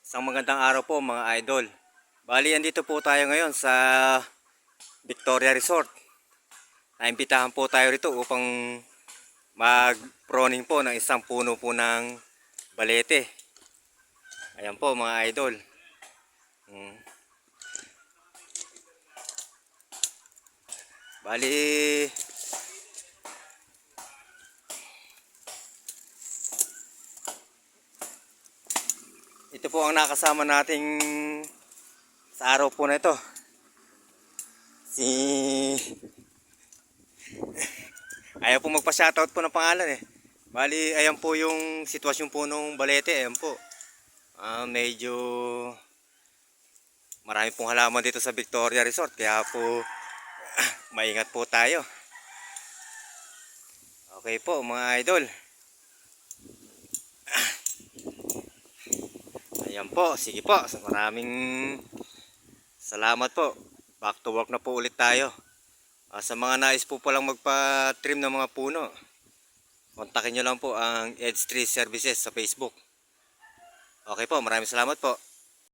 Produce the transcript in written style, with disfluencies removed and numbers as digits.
Isang magandang araw po mga idol. Bali, andito po tayo ngayon sa Victoria Resort. Naimbitahan po tayo rito upang mag-proning po ng isang puno po ng balete. Ayan po mga idol. Bali, ito po ang nakasama nating sa araw po na ito. Si ayaw po magpa-shoutout po ng pangalan eh. Bali, ayan po yung sitwasyon po nung balete. Ayan po. Medyo marami pong halaman dito sa Victoria Resort. Kaya po maingat po tayo. Okay po mga idol. Ayan po. Sige po. Maraming salamat po. Back to work na po ulit tayo. Sa mga nais po palang magpa-trim ng mga puno, kontakin nyo lang po ang Edge Tree Services sa Facebook. Okay po, maraming salamat po.